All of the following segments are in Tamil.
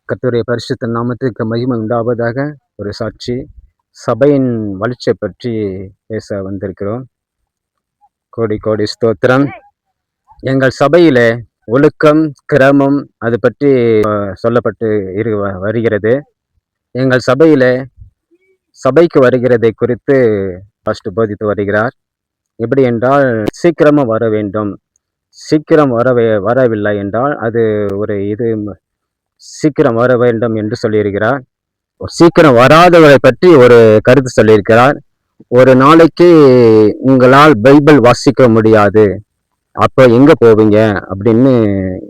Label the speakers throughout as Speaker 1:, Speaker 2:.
Speaker 1: கர்த்தருடைய பரிசுத்த நாமத்திற்கு மகிமை உண்டாவதாக. ஒரு சாட்சி, சபையின் வளர்ச்சியை பற்றி பேச வந்திருக்கிறோம். கோடி கோடி ஸ்தோத்திரம். எங்கள் சபையிலே ஒழுக்கம், கிரமம் அது பற்றி சொல்லப்பட்டு வருகிறது. எங்கள் சபையிலே சபைக்கு வருகிறதை குறித்து ஃபர்ஸ்ட் போதித்து வருகிறார். எப்படி என்றால், சீக்கிரமா வர வேண்டும். சீக்கிரம் வரவில்லை என்றால் அது ஒரு சீக்கிரம் வர வேண்டும் என்று சொல்லியிருக்கிறார். சீக்கிரம் வராதவரை பற்றி ஒரு கருத்து சொல்லியிருக்கிறார். ஒரு நாளைக்கு உங்களால் பைபிள் வாசிக்க முடியாது, அப்போ எங்க போவீங்க அப்படின்னு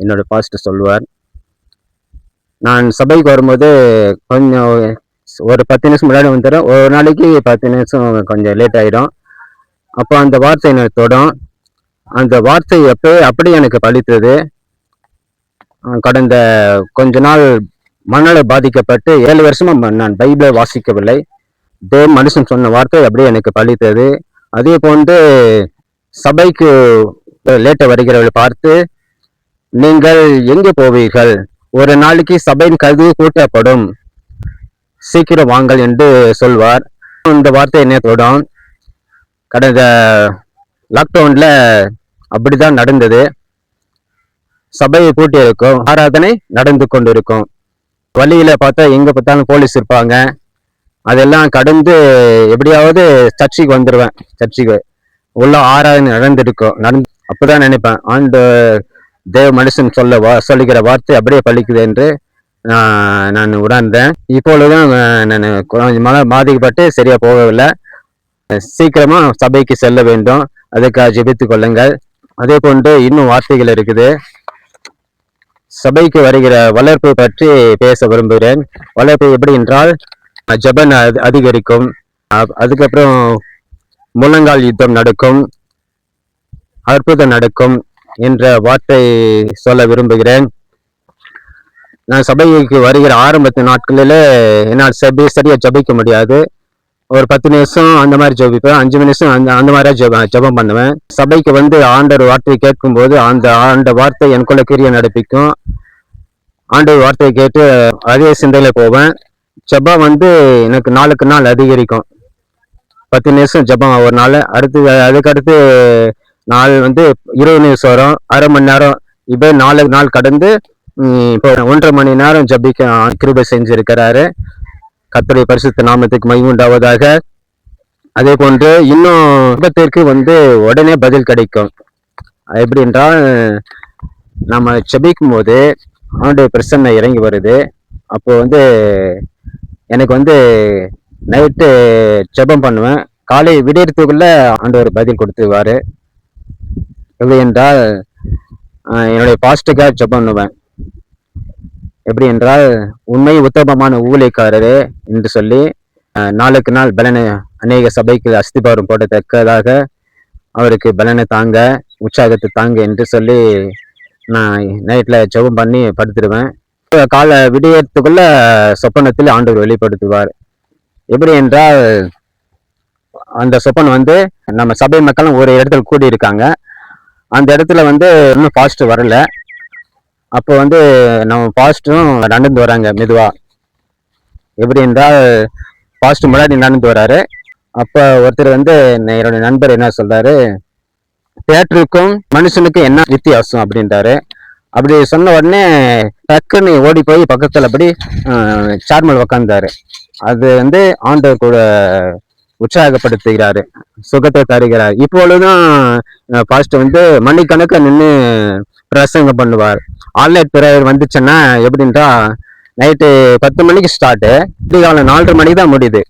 Speaker 1: என்னோட பாஸ்டர் சொல்லுவார். நான் சபைக்கு வரும்போது கொஞ்சம் ஒரு 10 நிமிஷம் முன்னாடி வந்துடுறேன். ஒரு நாளைக்கு 10 நிமிஷம் கொஞ்சம் லேட் ஆகிடும். அப்போ அந்த வார்த்தை எனக்கு தொடும். அந்த வார்த்தை அப்படி எனக்கு பலித்தது. கடந்த கொஞ்ச நாள் மனநல பாதிக்கப்பட்டு 7 வருஷமா நான் பைபிளை வாசிக்கவில்லை. தேவ மனுஷன் சொன்ன வார்த்தை அப்படியே எனக்கு பலித்தது. அதே போன்று சபைக்கு லேட்ட வருகிறவர்களை பார்த்து, நீங்கள் எங்கே போவீர்கள்? ஒரு நாளைக்கு சபையின் கதவு பூட்டப்படும், சீக்கிரம் வாங்கள் என்று சொல்வார். இந்த வார்த்தை என்ன தொடும். கடந்த லாக்டவுன்ல அப்படிதான் நடந்தது. சபையை பூட்டி இருக்கும், ஆராதனை நடந்து கொண்டு இருக்கும். வழியில பார்த்தா எங்க பார்த்தாலும் போலீஸ் இருப்பாங்க. அதெல்லாம் கடந்து எப்படியாவது சர்ச்சுக்கு வந்துடுவேன். சர்ச்சுக்கு உள்ள ஆராதனை நடந்திருக்கும். அப்பதான் நினைப்பேன், ஆண்டு தேவ மனுஷன் சொல்லுகிற வார்த்தை அப்படியே பலிக்குது என்று நான் உணர்ந்தேன். இப்பொழுதுதான் நான் கொஞ்சம் பாதிக்கப்பட்டு சரியா போகவில்லை. சீக்கிரமா சபைக்கு செல்ல வேண்டும், அதுக்காக ஜெபித்துக் கொள்ளுங்கள். அதே போன்று இன்னும் வார்த்தைகள் இருக்குது. சபைக்கு வருகிற வளர்ப்பு பற்றி பேச விரும்புகிறேன். வளர்ப்பு எப்படி என்றால், ஜெபம் அதிகரிக்கும், அதுக்கப்புறம் முழங்கால் யுத்தம் நடக்கும், அற்புதம் நடக்கும் என்ற வார்த்தை சொல்ல விரும்புகிறேன். நான் சபைக்கு வருகிற ஆரம்பத்து நாட்களில் என்னால் சரியா ஜபிக்க முடியாது. ஒரு 10 நிமிஷம் அந்த மாதிரி ஜபிப்பேன், 5 நிமிஷம் அந்த மாதிரி ஜபம் பண்ணுவேன். சபைக்கு வந்து ஆண்டவர் வார்த்தையை கேட்கும் போது அந்த வார்த்தை எனக்குள்ள கிரியை நடப்பிக்கும். ஆண்டவர் வார்த்தையை கேட்டு அதே சிந்தையில போவேன். ஜபம் வந்து எனக்கு நாளுக்கு நாள் அதிகரிக்கும். 10 நிமிஷம் ஜபம் ஒரு நாள், அதுக்கடுத்து நாள் வந்து 20 நிமிஷம் வரும், அரை மணி நேரம். இப்போ நாள் கடந்து இப்போ 1.5 மணி நேரம் ஜபிக்க கிருபை செஞ்சிருக்கிறாரு. கர்த்தருடைய பரிசுத்த நாமத்துக்கு மகிமை உண்டாவதாக. அதே போன்று இன்னும் ஜெபத்திற்கு வந்து உடனே பதில் கிடைக்கும். எப்படி என்றால், நம்ம ஜெபிக்கும் போது ஆண்டவர் பிரசன்னை இறங்கி வருது. அப்போ வந்து எனக்கு வந்து நைட்டு ஜெபம் பண்ணுவேன், காலை விடியறதுக்குள்ள ஆண்டவர் பதில் கொடுத்துருவாரு. எப்படி என்றால், என்னுடைய பாஸ்டுக்காக ஜெபம் பண்ணுவேன். எப்படி என்றால், உண்மை உத்தமமான ஊழியக்காரரே என்று சொல்லி நாளுக்கு நாள் பலனை அநேக சபைக்கு அஸ்திபாரம் போடத்தக்கதாக அவருக்கு பலனை தாங்க, உற்சாகத்தை தாங்க என்று சொல்லி நான் நைட்ல ஜெபம் பண்ணி படுத்துடுவேன். காலை விடியறதுக்குள்ள சொப்பனத்தில் ஆண்டவர் வெளிப்படுத்துவார். எப்படி என்றால், அந்த சொப்பனம் வந்து நம்ம சபை மக்களும் ஒரு இடத்துல கூடி இருக்காங்க. அந்த இடத்துல வந்து இன்னும் பாஸ்ட் வரல. அப்போ வந்து நம்ம பாஸ்டும் நடந்து வராங்க மெதுவா. எப்படி என்றால், பாஸ்ட் முன்னாடி நடந்து வராரு. அப்போ ஒருத்தர் வந்து என்னுடைய நண்பர் என்ன சொல்றாரு, தியேட்டருக்கும் மனுஷனுக்கும் என்ன வித்தியாசம் அப்படின்றாரு. அப்படி சொன்ன உடனே டக்குன்னு ஓடி போய் பக்கத்துல அப்படி சார்மல் உக்காந்தாரு. அது வந்து ஆண்டவர் கூட உற்சாகப்படுத்துகிறாரு, சுகத்தை தருகிறார். இப்பொழுதும் பாஸ்ட் வந்து மணிக்கணக்க நின்று பிரசங்கம் பண்ணுவார். ஆன்லைன் பிரேயர் வந்துச்சுன்னா எப்படின்றா, நைட்டு 10 மணிக்கு ஸ்டார்ட், காலை 4:30 மணிக்கு தான் முடியுது.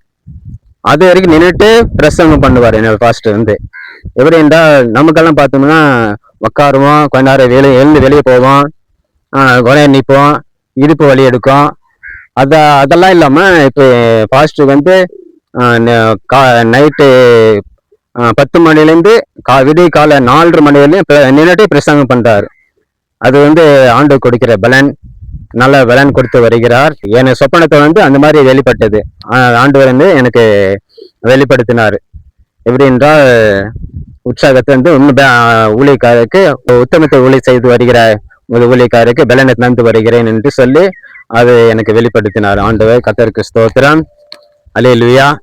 Speaker 1: அது வரைக்கும் நின்றுட்டு பிரசங்கம் பண்ணுவார் என்னோட பாஸ்டர் வந்து. எப்படி என்றால், நமக்கெல்லாம் பார்த்தோம்னா உட்காருவோம், கொஞ்ச நேரம் எழுந்து வெளியே போவோம், குறைய நிற்போம், இடுப்பு வலி எடுக்கும். அதெல்லாம் இல்லாமல் இப்போ பாஸ்டர் வந்து நைட்டு 10 மணிலேருந்து விடிய காலை 4:30 மணி வரையும் நின்றுட்டு பிரசங்கம் பண்றாரு. அது வந்து ஆண்டு கொடுக்கிற பலன், நல்ல பலன் கொடுத்து வருகிறார். என் சொப்பனத்தை வந்து அந்த மாதிரி வெளிப்பட்டது. ஆண்டவர் வந்து எனக்கு வெளிப்படுத்தினார். எப்படி என்றால், உற்சாகத்தை வந்து ஊழியக்காரருக்கு, உத்தமத்தை ஊழிய செய்து வருகிற ஒரு ஊழியக்காரருக்கு பலனை தந்து வருகிறேன் என்று சொல்லி அது எனக்கு வெளிப்படுத்தினார் ஆண்டவர். கர்த்தருக்கு ஸ்தோத்திரம். அல்லேலூயா.